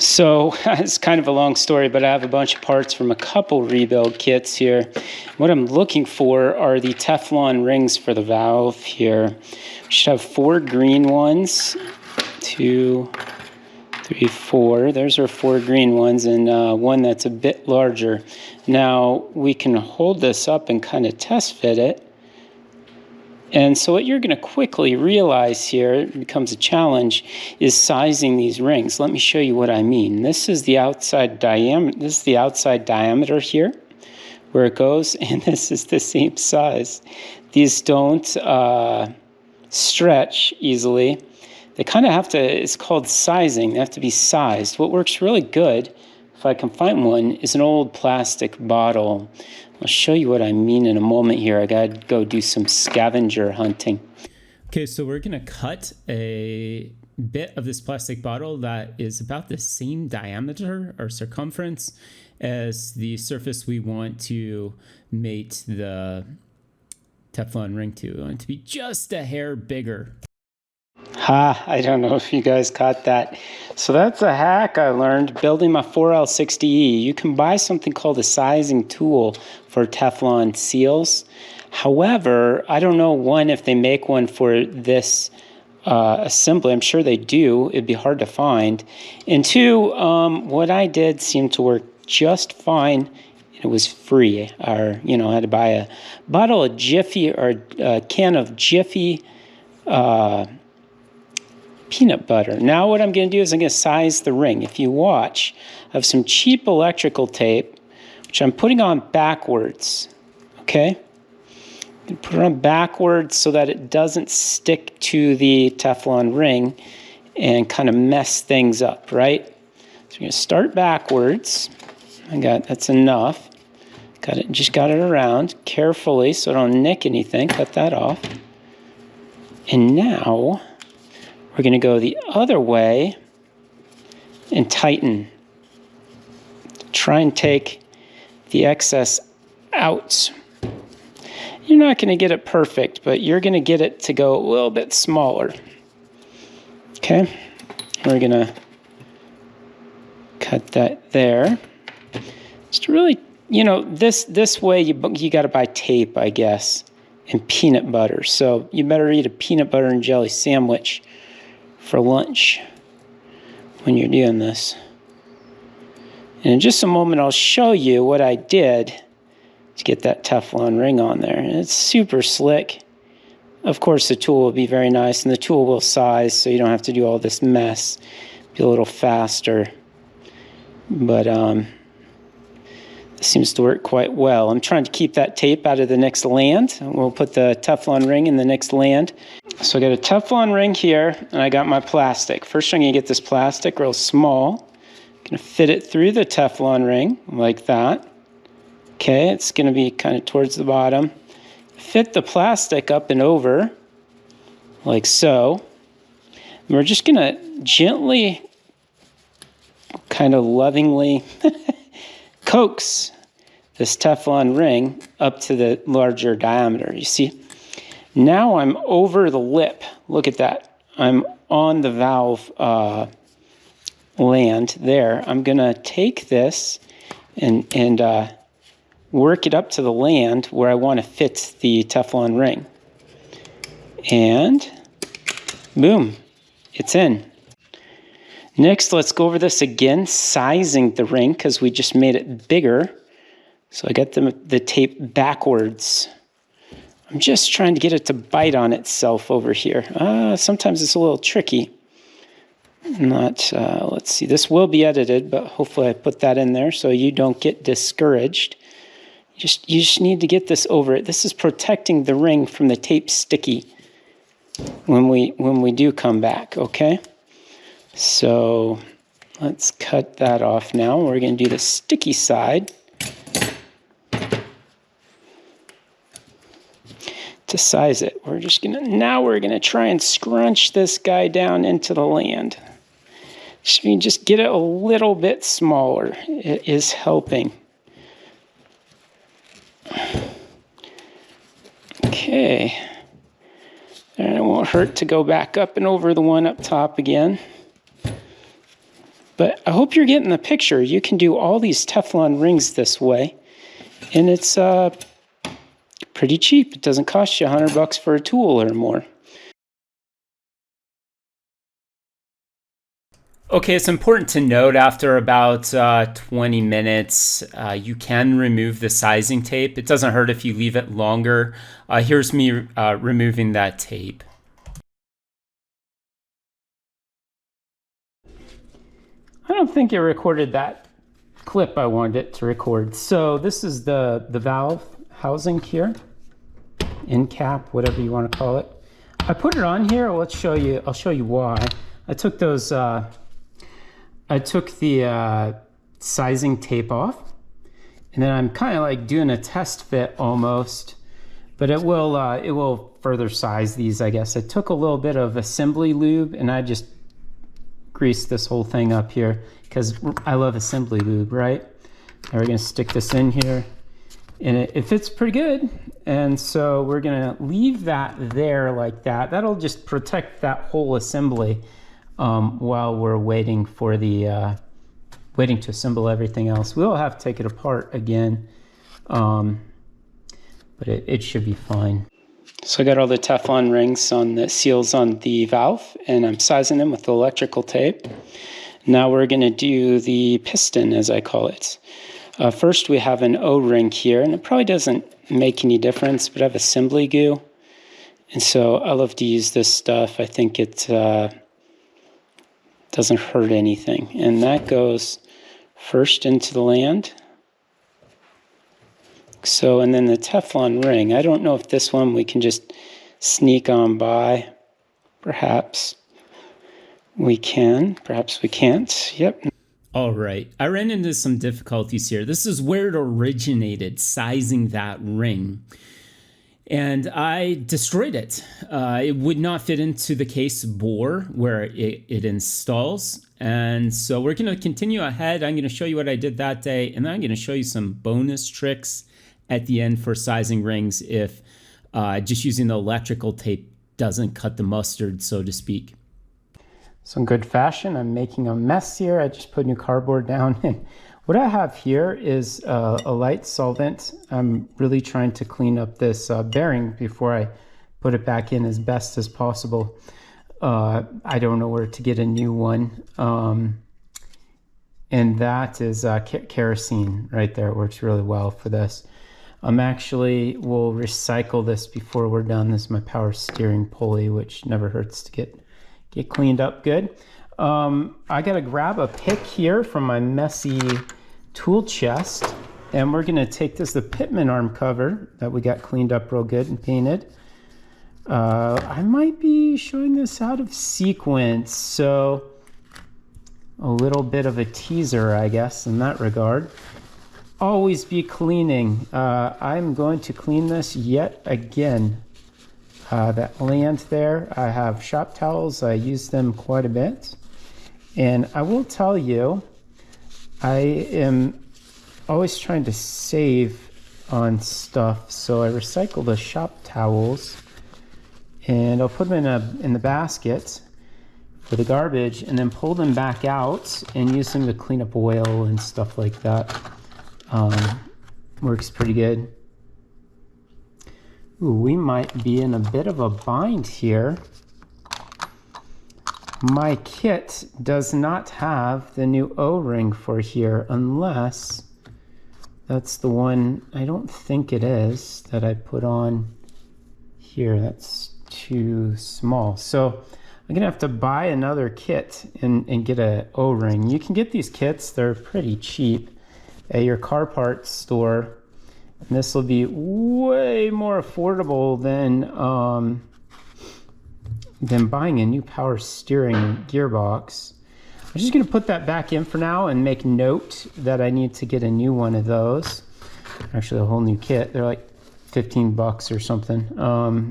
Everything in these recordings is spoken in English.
So it's kind of a long story, but I have a bunch of parts from a couple rebuild kits here. What I'm looking for are the Teflon rings for the valve here. We should have 4 green ones. 2, 3, 4. There's our 4 green ones, and one that's a bit larger. Now we can hold this up and kind of test fit it. And so what you're going to quickly realize here, it becomes a challenge, is sizing these rings. Let me show you what I mean. This is the outside diameter. This is the outside diameter here, where it goes, and this is the same size. These don't stretch easily. They kind of have to. It's called sizing. They have to be sized. What works really good, if I can find one, is an old plastic bottle. I'll show you what I mean in a moment here. I gotta go do some scavenger hunting. Okay, so we're gonna cut a bit of this plastic bottle that is about the same diameter or circumference as the surface we want to mate the Teflon ring to. I want it to be just a hair bigger. I don't know if you guys caught that. So that's a hack I learned building my 4L60E. You can buy something called a sizing tool for Teflon seals. However, I don't know, one, if they make one for this assembly. I'm sure they do. It'd be hard to find. And 2, what I did seemed to work just fine. It was free. Or, you know, I had to buy a bottle of Jiffy or a can of Jiffy peanut butter. Now what I'm going to do is I'm going to size the ring. If you watch, I have some cheap electrical tape, which I'm putting on backwards, okay? I'm put it on backwards so that it doesn't stick to the Teflon ring and kind of mess things up, right? So I'm going to start backwards. That's enough. Just got it around carefully so I don't nick anything. Cut that off. And now we're going to go the other way and tighten. Try and take the excess out. You're not going to get it perfect, but you're going to get it to go a little bit smaller. Okay? We're going to cut that there. Just really, you know, this way you got to buy tape, I guess, and peanut butter. So you better eat a peanut butter and jelly sandwich for lunch when you're doing this. And in just a moment, I'll show you what I did to get that Teflon ring on there. And it's super slick. Of course, the tool will be very nice, and the tool will size so you don't have to do all this mess. Be a little faster. But it seems to work quite well. I'm trying to keep that tape out of the next land. We'll put the Teflon ring in the next land. So I got a Teflon ring here, and I got my plastic. First, I'm going to get this plastic real small. I'm going to fit it through the Teflon ring like that. Okay, it's going to be kind of towards the bottom. Fit the plastic up and over like so. And we're just going to gently, kind of lovingly coax this Teflon ring up to the larger diameter. You see? Now I'm over the lip. Look at that. I'm on the valve land there. I'm going to take this and work it up to the land where I want to fit the Teflon ring. And boom, it's in. Next, let's go over this again, sizing the ring because we just made it bigger. So I got the tape backwards. I'm just trying to get it to bite on itself over here. Sometimes it's a little tricky. Let's see, this will be edited, but hopefully I put that in there so you don't get discouraged. You just need to get this over it. This is protecting the ring from the tape sticky when we do come back, okay? So let's cut that off now. We're going to do the sticky side. To size it, we're going to try and scrunch this guy down into the land. So you can just get it a little bit smaller. It is helping. Okay. And it won't hurt to go back up and over the one up top again. But I hope you're getting the picture. You can do all these Teflon rings this way, and it's pretty cheap. It doesn't cost you $100 for a tool or more. Okay, it's important to note after about 20 minutes, you can remove the sizing tape. It doesn't hurt if you leave it longer. Here's me removing that tape. I don't think it recorded that clip I wanted it to record. So this is the valve housing here, end cap, whatever you want to call it. I put it on here. Let's show you. I'll show you why. I took those. I took the sizing tape off, and then I'm kind of like doing a test fit almost, but it will further size these, I guess. I took a little bit of assembly lube and I just greased this whole thing up here because I love assembly lube, right? Now we're gonna stick this in here, and it fits pretty good. And so we're gonna leave that there like that. That'll just protect that whole assembly while we're waiting for the waiting to assemble everything else. We'll have to take it apart again, but it should be fine. So I got all the Teflon rings on the seals on the valve, and I'm sizing them with the electrical tape. Now we're going to do the piston, as I call it. First we have an O-ring here, and it probably doesn't make any difference, but I have assembly goo, and so I love to use this stuff. I think it doesn't hurt anything, and that goes first into the land. So, and then the Teflon ring, I don't know if this one we can just sneak on by. Perhaps we can, perhaps we can't. Yep. All right, I ran into some difficulties here. This is where it originated, sizing that ring. And I destroyed it. It would not fit into the case bore where it installs. And so we're gonna continue ahead. I'm gonna show you what I did that day, and then I'm gonna show you some bonus tricks at the end for sizing rings if just using the electrical tape doesn't cut the mustard, so to speak. So in good fashion, I'm making a mess here. I just put new cardboard down, and what I have here is a light solvent. I'm really trying to clean up this bearing before I put it back in as best as possible. I don't know where to get a new one. And that is kerosene right there. It works really well for this. We'll recycle this before we're done. This is my power steering pulley, which never hurts to get cleaned up good. I gotta grab a pick here from my messy tool chest, and we're gonna take this, the Pitman arm cover that we got cleaned up real good and painted. I might be showing this out of sequence, so a little bit of a teaser, I guess, in that regard. Always be cleaning. I'm going to clean this yet again. That land there, I have shop towels. I use them quite a bit. And I will tell you, I am always trying to save on stuff. So I recycle the shop towels, and I'll put them in the basket for the garbage, and then pull them back out and use them to clean up oil and stuff like that. Works pretty good. Ooh, we might be in a bit of a bind here. My kit does not have the new O-ring for here, unless that's the one, I don't think it is, that I put on here. That's too small. So I'm gonna have to buy another kit and get a O-ring. You can get these kits, they're pretty cheap at your car parts store. And this will be way more affordable than buying a new power steering gearbox. I'm just gonna put that back in for now and make note that I need to get a new one of those. Actually, a whole new kit. They're like 15 bucks or something,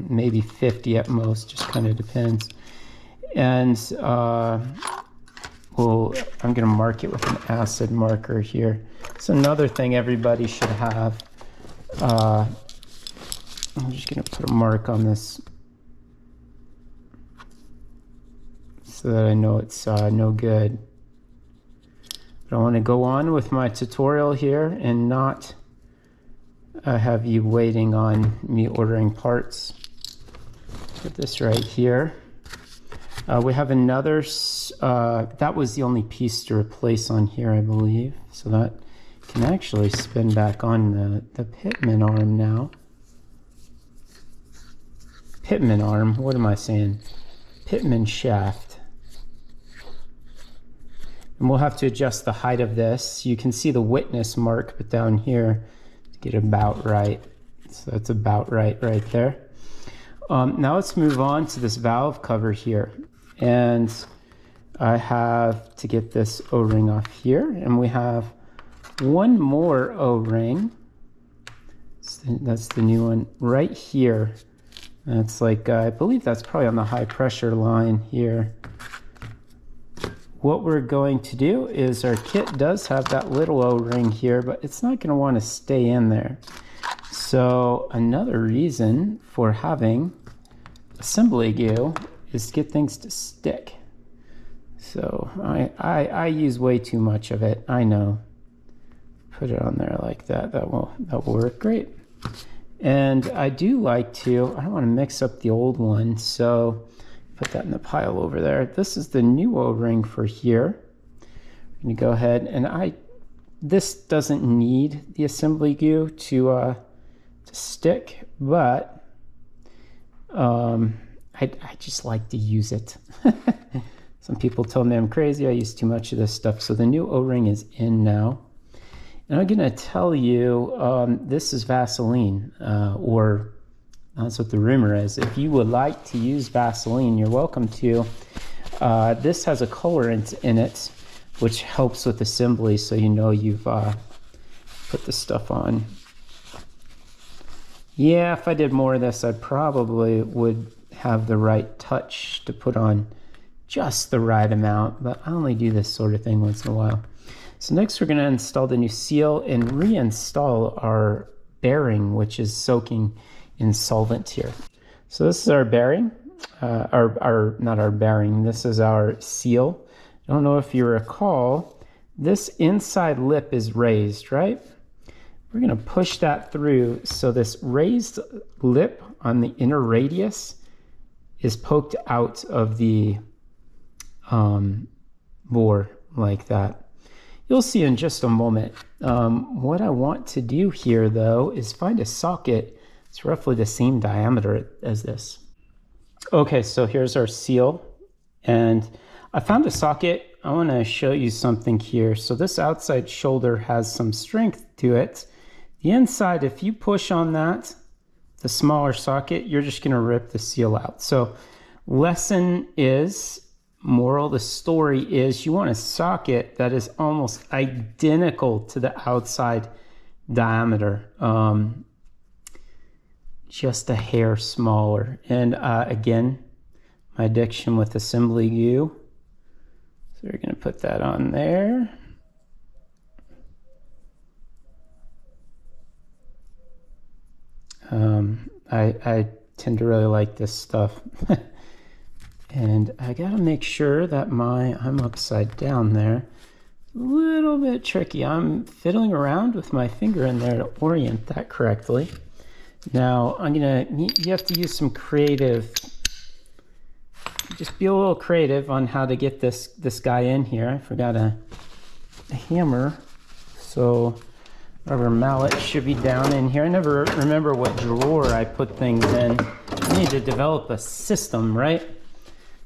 maybe 50 at most, just kind of depends. And I'm gonna mark it with an acid marker here. It's another thing everybody should have. I'm just gonna put a mark on this so that I know it's no good. But I want to go on with my tutorial here and not have you waiting on me ordering parts. Put this right here. We have another, that was the only piece to replace on here, I believe. So that can actually spin back on the pitman arm now. Pitman arm, what am I saying? Pitman shaft. And we'll have to adjust the height of this. You can see the witness mark, but down here to get about right. So that's about right there. Now let's move on to this valve cover here. And I have to get this O-ring off here, and we have one more O-ring. That's the new one right here. That's like, I believe that's probably on the high pressure line here. What we're going to do is our kit does have that little O-ring here, but it's not going to want to stay in there. So another reason for having assembly glue is to get things to stick. So I use way too much of it, I know. Put it on there like that. That will work great. And I do like to, I don't want to mix up the old one, so put that in the pile over there. This is the new O-ring for here. I'm going to go ahead and this doesn't need the assembly glue to stick, but I just like to use it. Some people tell me I'm crazy. I use too much of this stuff. So the new O-ring is in now. And I'm going to tell you, this is Vaseline, or that's what the rumor is. If you would like to use Vaseline, you're welcome to. This has a colorant in it, which helps with assembly, so you know you've put the stuff on. Yeah, if I did more of this, I probably would have the right touch to put on just the right amount, but I only do this sort of thing once in a while. So next we're going to install the new seal and reinstall our bearing, which is soaking in solvent here. So this is our bearing, not our bearing, this is our seal. I don't know if you recall, this inside lip is raised, right? We're going to push that through, so this raised lip on the inner radius is poked out of the bore like that. You'll see in just a moment. What I want to do here, though, is find a socket that's roughly the same diameter as this. Okay, so here's our seal, and I found a socket. I want to show you something here. So this outside shoulder has some strength to it. The inside, if you push on that, the smaller socket, you're just going to rip the seal out. So lesson is, moral of the story is, you want a socket that is almost identical to the outside diameter, just a hair smaller. And again, my addiction with assembly glue. So we're going to put that on there. I tend to really like this stuff. And I gotta make sure that I'm upside down there. A little bit tricky. I'm fiddling around with my finger in there to orient that correctly. Now you have to use some creative, just be a little creative on how to get this guy in here. I forgot a hammer, so rubber mallet should be down in here. I never remember what drawer I put things in. I need to develop a system, right?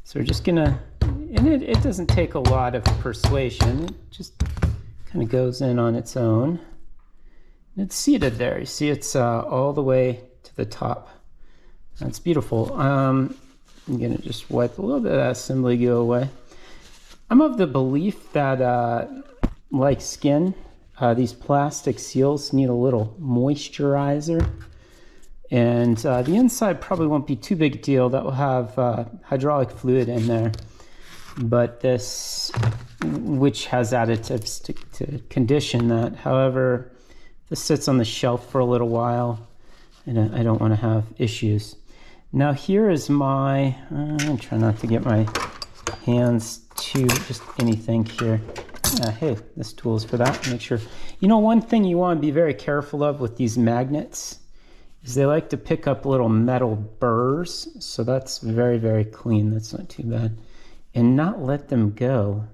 So we're just gonna, and it doesn't take a lot of persuasion. It just kind of goes in on its own. And it's seated there. You see it's all the way to the top. That's beautiful. I'm gonna just wipe a little bit of that assembly glue away. I'm of the belief that like skin, these plastic seals need a little moisturizer, and the inside probably won't be too big a deal. That will have hydraulic fluid in there, but this, which has additives to condition that. However, this sits on the shelf for a little while, and I don't want to have issues. Now here is my, I'm trying not to get my hands to just anything here. Yeah, hey, this tool is for that. Make sure. You know, one thing you want to be very careful of with these magnets is they like to pick up little metal burrs. So that's very, very clean. That's not too bad. And not let them go.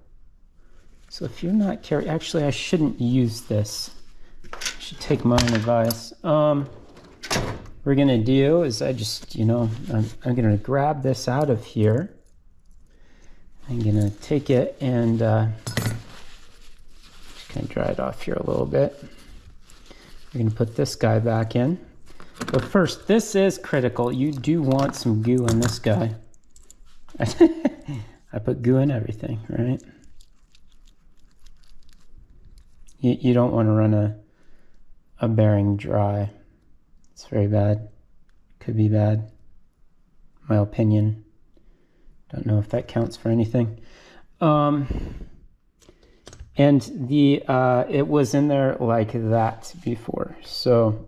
So if you're not careful, actually I shouldn't use this. I should take my own advice. What we're gonna do is I just, you know, I'm gonna grab this out of here. I'm gonna take it and just kind of dry it off here a little bit. We're gonna put this guy back in. But first, this is critical. You do want some goo on this guy. I put goo in everything, right? You don't want to run a bearing dry. It's very bad. Could be bad. My opinion. Don't know if that counts for anything. And it was in there like that before. So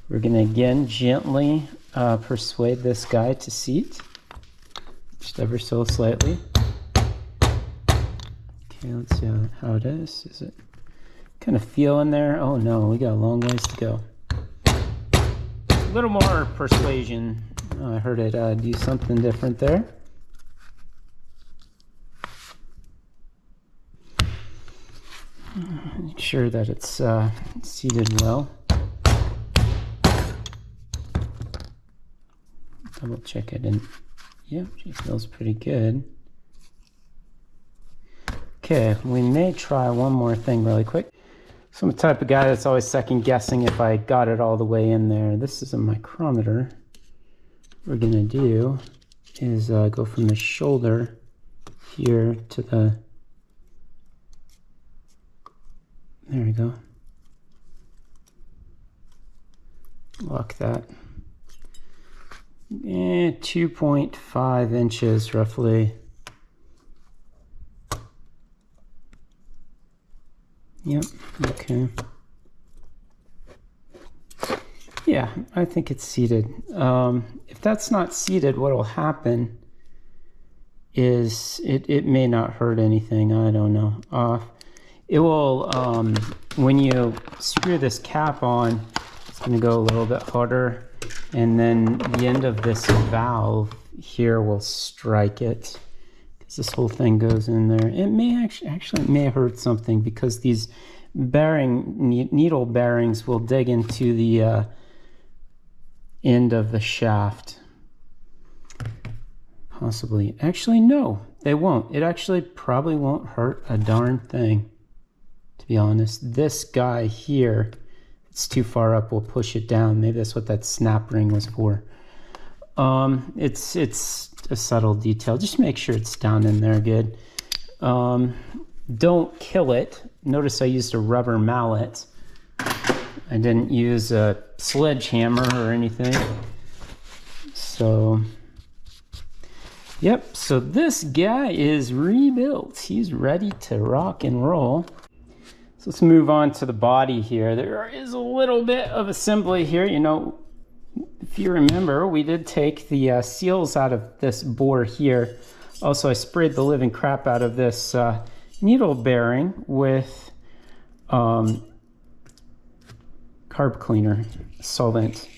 we're going to again gently persuade this guy to seat. Just ever so slightly. Okay, let's see how it is. Is it kind of feel in there? Oh no, we got a long ways to go. A little more persuasion. Oh, I heard it do something different there. Make sure that it's seated well. Double check it, and yep, it feels pretty good. Okay, we may try one more thing really quick. So I'm the type of guy that's always second guessing if I got it all the way in there. This is a micrometer. What we're gonna do is go from the shoulder here to the, there we go. Lock that. 2.5 inches roughly. Yep, okay. Yeah, I think it's seated. If that's not seated, what will happen is it may not hurt anything. I don't know. It will, when you screw this cap on, it's going to go a little bit harder. And then the end of this valve here will strike it. Because this whole thing goes in there. It may actually it may hurt something because these needle bearings will dig into the end of the shaft. Possibly. Actually, no, they won't. It actually probably won't hurt a darn thing, to be honest. This guy here, it's too far up, we'll push it down. Maybe that's what that snap ring was for. It's a subtle detail. Just make sure it's down in there good. Don't kill it. Notice I used a rubber mallet. I didn't use a sledgehammer or anything. So, yep, so this guy is rebuilt. He's ready to rock and roll. So let's move on to the body here. There is a little bit of assembly here. You know, if you remember, we did take the seals out of this bore here. Also, I sprayed the living crap out of this needle bearing with carb cleaner solvent.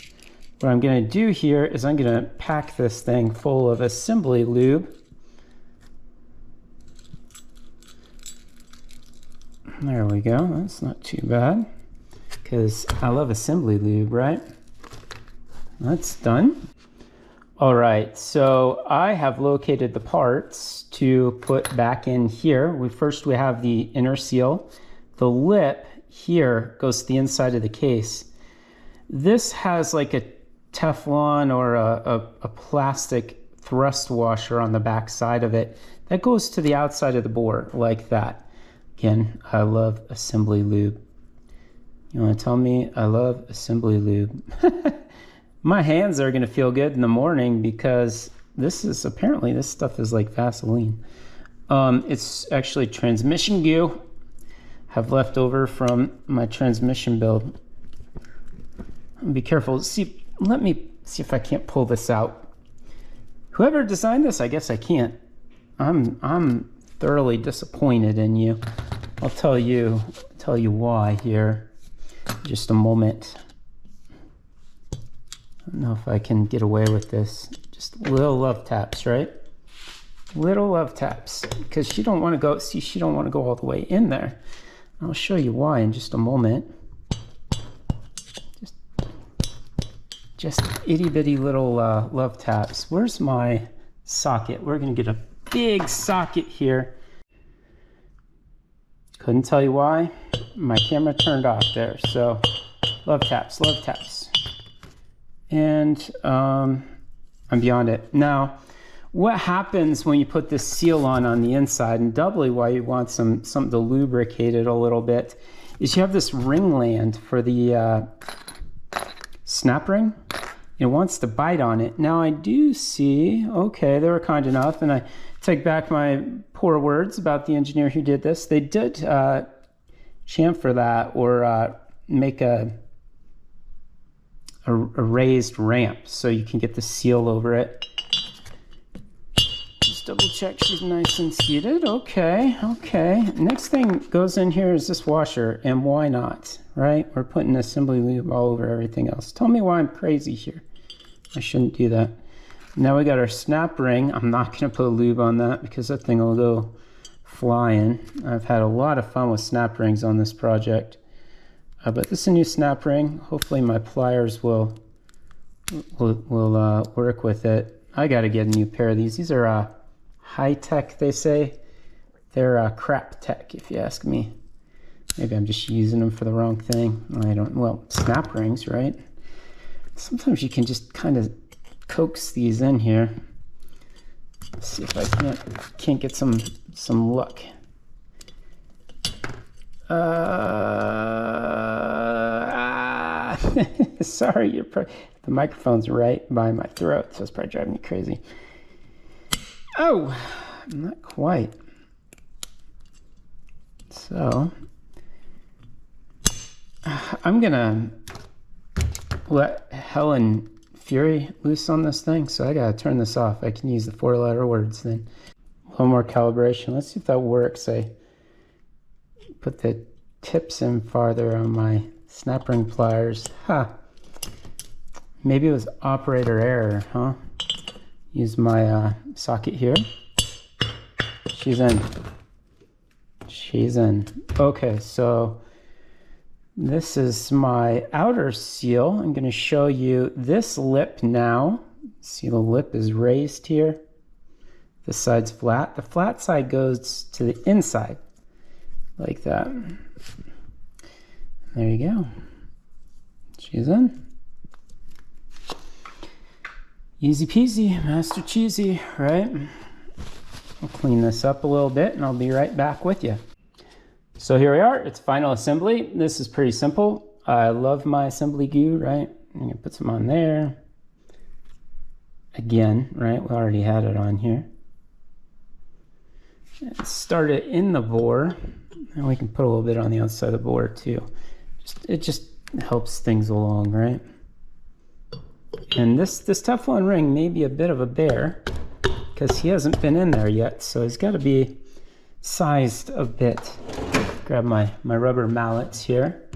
What I'm going to do here is I'm going to pack this thing full of assembly lube. There we go. That's not too bad because I love assembly lube, right? That's done. All right, so I have located the parts to put back in here. First we have the inner seal. The lip here goes to the inside of the case. This has like a Teflon or a plastic thrust washer on the back side of it. That goes to the outside of the bore like that. Again, I love assembly lube. You want to tell me I love assembly lube? My hands are going to feel good in the morning because this stuff is like Vaseline. It's actually transmission goo. Have left over from my transmission build. Be careful. Let me see if I can't pull this out. Whoever designed this, I guess I can't. I'm thoroughly disappointed in you. I'll tell you why here in just a moment. I don't know if I can get away with this. Just little love taps, right? Little love taps, because she don't want to go. See, she don't want to go all the way in there. I'll show you why in just a moment. Just itty bitty little love taps. Where's my socket? We're gonna get a big socket here. Couldn't tell you why. My camera turned off there. So love taps, love taps. And I'm beyond it. Now, what happens when you put this seal on the inside, and doubly why you want something to lubricate it a little bit, is you have this ringland for the snap ring. It wants to bite on it. Now I do see, okay, they were kind enough, and I take back my poor words about the engineer who did this. They did chamfer that, or make a raised ramp so you can get the seal over it. Just double check she's nice and seated. Okay, okay. Next thing goes in here is this washer, and why not, right? We're putting assembly lube all over everything else. Tell me why I'm crazy here. I shouldn't do that. Now we got our snap ring. I'm not going to put lube on that because that thing will go flying. I've had a lot of fun with snap rings on this project. But this is a new snap ring. Hopefully my pliers will work with it. I got to get a new pair of these. These are high tech, they say. They're crap tech, if you ask me. Maybe I'm just using them for the wrong thing. I don't. Well, snap rings, right? Sometimes you can just kind of coax these in here. Let's see if I can't get some luck. Sorry, the microphone's right by my throat, so it's probably driving me crazy. Oh, not quite. So I'm gonna let hell and fury loose on this thing, so I gotta turn this off. I can use the 4-letter words then. A little more calibration. Let's see if that works. I put the tips in farther on my snap ring pliers. Maybe it was operator error, huh? Use my socket here. She's in. She's in. Okay, so this is my outer seal. I'm going to show you this lip now. See, the lip is raised here. This side's flat. The flat side goes to the inside, like that. There you go. She's in. Easy peasy, master cheesy, right? I'll clean this up a little bit and I'll be right back with you. So here we are, it's final assembly. This is pretty simple. I love my assembly goo, right? I'm gonna put some on there. Again, right, we already had it on here. Start it in the bore, and we can put a little bit on the outside of the bore too. It just helps things along, right? And this Teflon ring may be a bit of a bear because he hasn't been in there yet, so he's got to be sized a bit. Grab my rubber mallets here,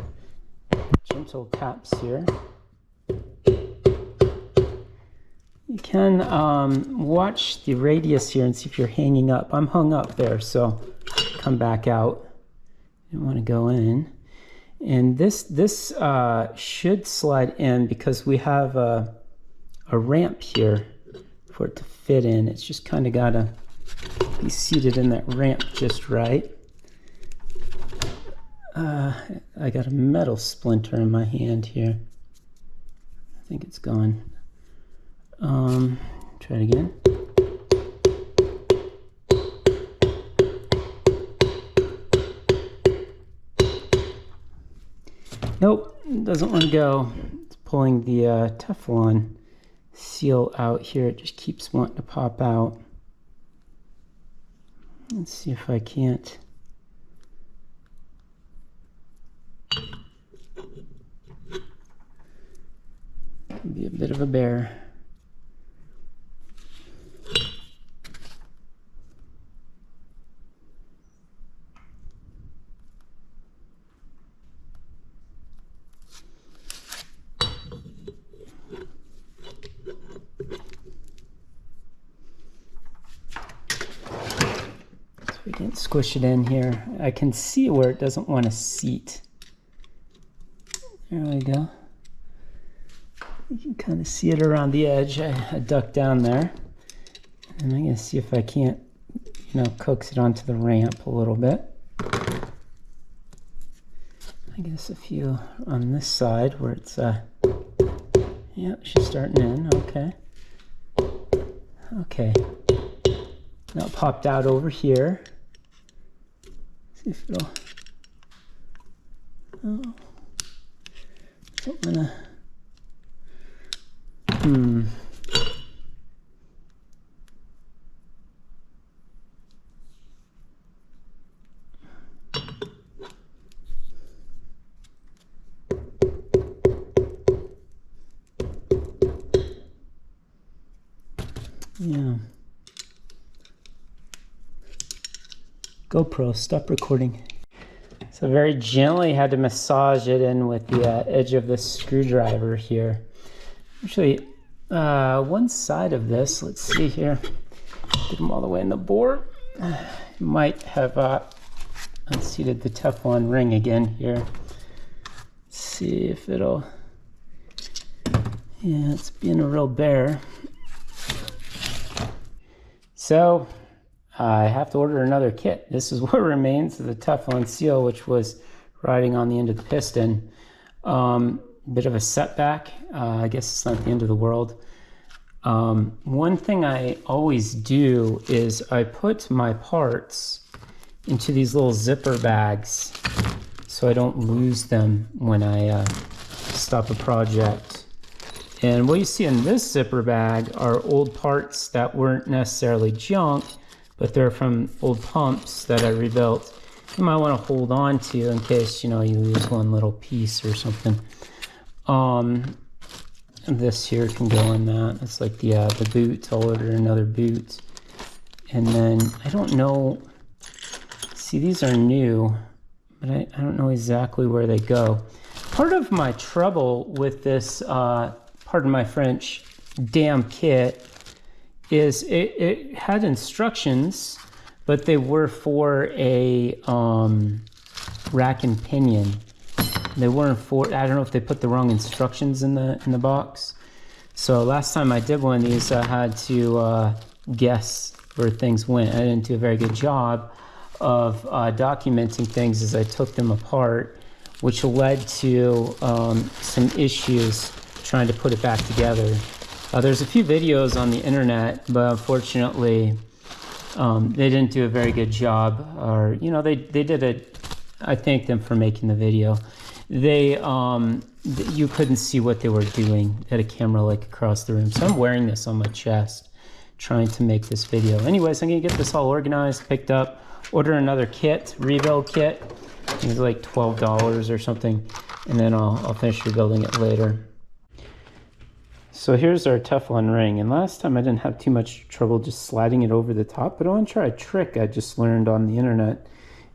gentle taps here. You can watch the radius here and see if you're hanging up. I'm hung up there, so come back out. You want to go in. And this should slide in because we have a ramp here for it to fit in. It's just kind of got to be seated in that ramp just right. I got a metal splinter in my hand here. I think it's gone. Try it again. Nope, it doesn't want to go. It's pulling the Teflon seal out here. It just keeps wanting to pop out. Let's see if I can't. Could be a bit of a bear. Didn't squish it in here. I can see where it doesn't want to seat. There we go. You can kind of see it around the edge. I ducked down there. And I'm going to see if I can't, coax it onto the ramp a little bit. I guess a few on this side where it's, yeah, she's starting in. Okay. Okay. Now it popped out over here. See if it'll, oh, don't wanna, yeah. GoPro, stop recording. So very gently had to massage it in with the edge of the screwdriver here. Actually, one side of this, let's see here. Get them all the way in the bore. Might have unseated the Teflon ring again here. Let's see if it'll, yeah, it's being a real bear. So I have to order another kit. This is what remains of the Teflon seal, which was riding on the end of the piston. Bit of a setback. I guess it's not the end of the world. One thing I always do is I put my parts into these little zipper bags so I don't lose them when I stop a project. And what you see in this zipper bag are old parts that weren't necessarily junk, but they're from old pumps that I rebuilt. You might want to hold on to in case, you lose one little piece or something. This here can go in that. It's like the boot. I'll order another boot. And then, I don't know, see, these are new, but I don't know exactly where they go. Part of my trouble with this, pardon my French, damn kit is it had instructions, but they were for a rack and pinion. They weren't for, I don't know if they put the wrong instructions in the box. So last time I did one of these, I had to guess where things went. I didn't do a very good job of documenting things as I took them apart, which led to some issues trying to put it back together. There's a few videos on the internet, but unfortunately, they didn't do a very good job. Or, they did it. I thank them for making the video. They, you couldn't see what they were doing at a camera like across the room. So I'm wearing this on my chest, trying to make this video. Anyways, I'm gonna get this all organized, picked up, order another kit, rebuild kit. I think it's like $12 or something, and then I'll finish rebuilding it later. So here's our Teflon ring, and last time I didn't have too much trouble just sliding it over the top, but I want to try a trick I just learned on the internet,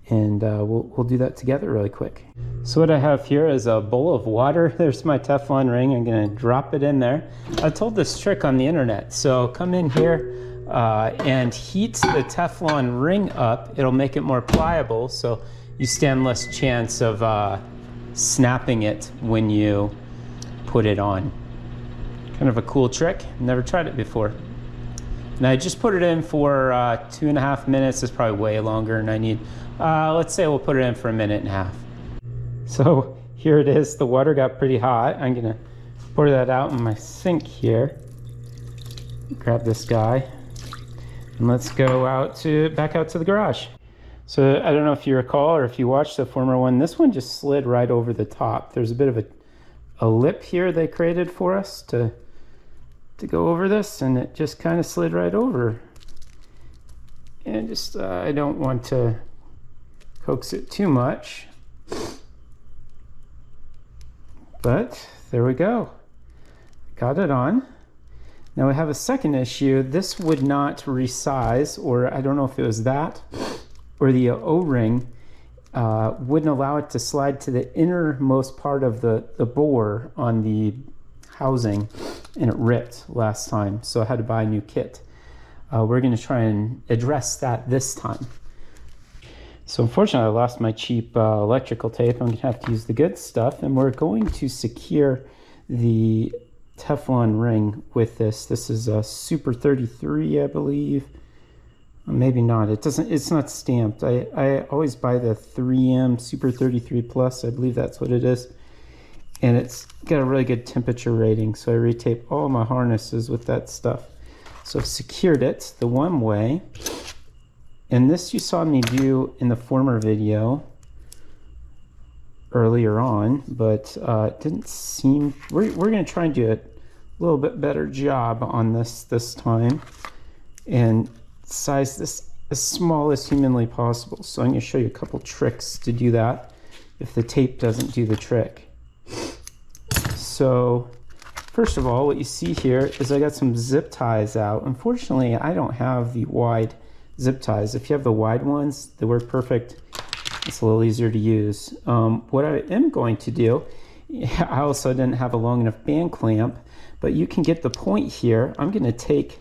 and we'll do that together really quick. So what I have here is a bowl of water. There's my Teflon ring. I'm going to drop it in there. I told this trick on the internet, so come in here and heat the Teflon ring up. It'll make it more pliable, so you stand less chance of snapping it when you put it on. Kind of a cool trick. Never tried it before. And I just put it in for 2.5 minutes. It's probably way longer, and I need, let's say we'll put it in for 1.5 minutes. So here it is. The water got pretty hot. I'm gonna pour that out in my sink here. Grab this guy, and let's go back out to the garage. So I don't know if you recall or if you watched the former one. This one just slid right over the top. There's a bit of a lip here they created for us to go over this, and it just kind of slid right over. And just I don't want to coax it too much, but there we go. Got it on. Now we have a second issue. This would not resize, or I don't know if it was that or the O-ring wouldn't allow it to slide to the innermost part of the bore on the housing, and it ripped last time, so I had to buy a new kit. We're going to try and address that this time. So unfortunately, I lost my cheap electrical tape. I'm going to have to use the good stuff, and we're going to secure the Teflon ring with this. This is a Super 33, I believe. Maybe not. It's not stamped. I always buy the 3M Super 33 Plus. I believe that's what it is. And it's got a really good temperature rating. So I retape all my harnesses with that stuff. So I've secured it the one way. And this you saw me do in the former video earlier on, but it didn't seem, we're going to try and do a little bit better job on this time and size this as small as humanly possible. So I'm going to show you a couple tricks to do that if the tape doesn't do the trick. So first of all, what you see here is I got some zip ties out. Unfortunately, I don't have the wide zip ties. If you have the wide ones, they work perfect. It's a little easier to use. What I am going to do, I also didn't have a long enough band clamp, but you can get the point here. I'm going to take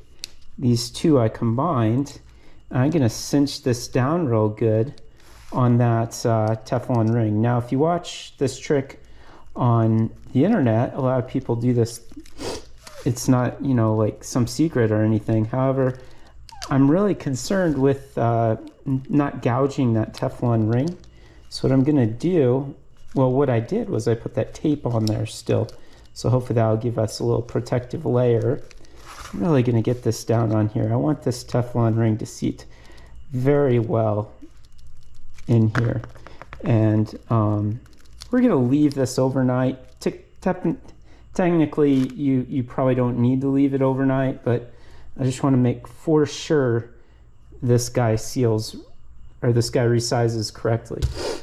these two I combined, and I'm going to cinch this down real good on that Teflon ring. Now, if you watch this trick on the internet, a lot of people do this. It's not, you know, like some secret or anything. However, I'm really concerned with not gouging that Teflon ring. So what I'm going to do, well, what I did was I put that tape on there still. So hopefully that'll give us a little protective layer. I'm really going to get this down on here. I want this Teflon ring to seat very well in here. And we're going to leave this overnight. Technically, you probably don't need to leave it overnight, but I just want to make for sure this guy seals, or this guy resizes correctly.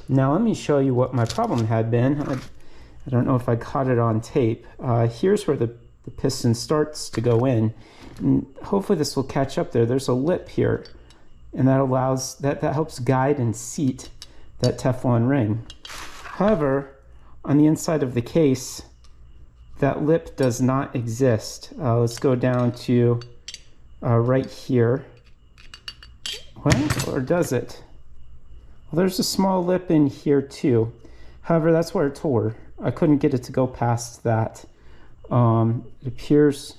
Now let me show you what my problem had been. I don't know if I caught it on tape. Here's where the piston starts to go in. And hopefully this will catch up there. There's a lip here, and that allows, that helps guide and seat that Teflon ring. However, on the inside of the case, that lip does not exist. Let's go down to right here. Well, or does it? Well, there's a small lip in here too. However, that's where it tore. I couldn't get it to go past that. It appears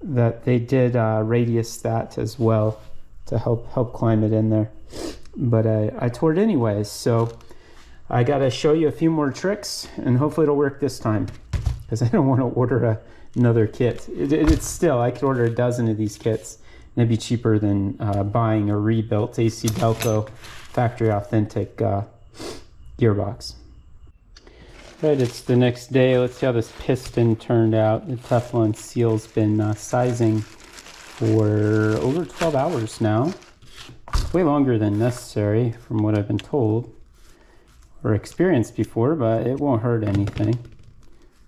that they did radius that as well to help climb it in there. But I tore it anyways, so I gotta show you a few more tricks, and hopefully it'll work this time, because I don't want to order another kit. It's still, I could order a dozen of these kits, and it'd be cheaper than buying a rebuilt AC Delco factory authentic gearbox. Right, it's the next day. Let's see how this piston turned out. The Teflon seal's been sizing for over 12 hours now. Way longer than necessary from what I've been told or experienced before, but it won't hurt anything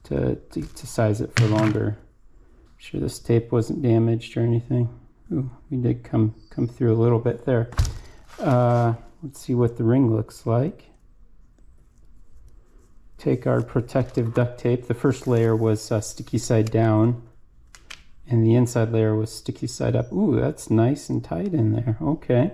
to size it for longer. I'm sure this tape wasn't damaged or anything. Ooh, we did come through a little bit there. Let's see what the ring looks like. Take our protective duct tape. The first layer was sticky side down, and the inside layer was sticky side up. Ooh, that's nice and tight in there. Okay.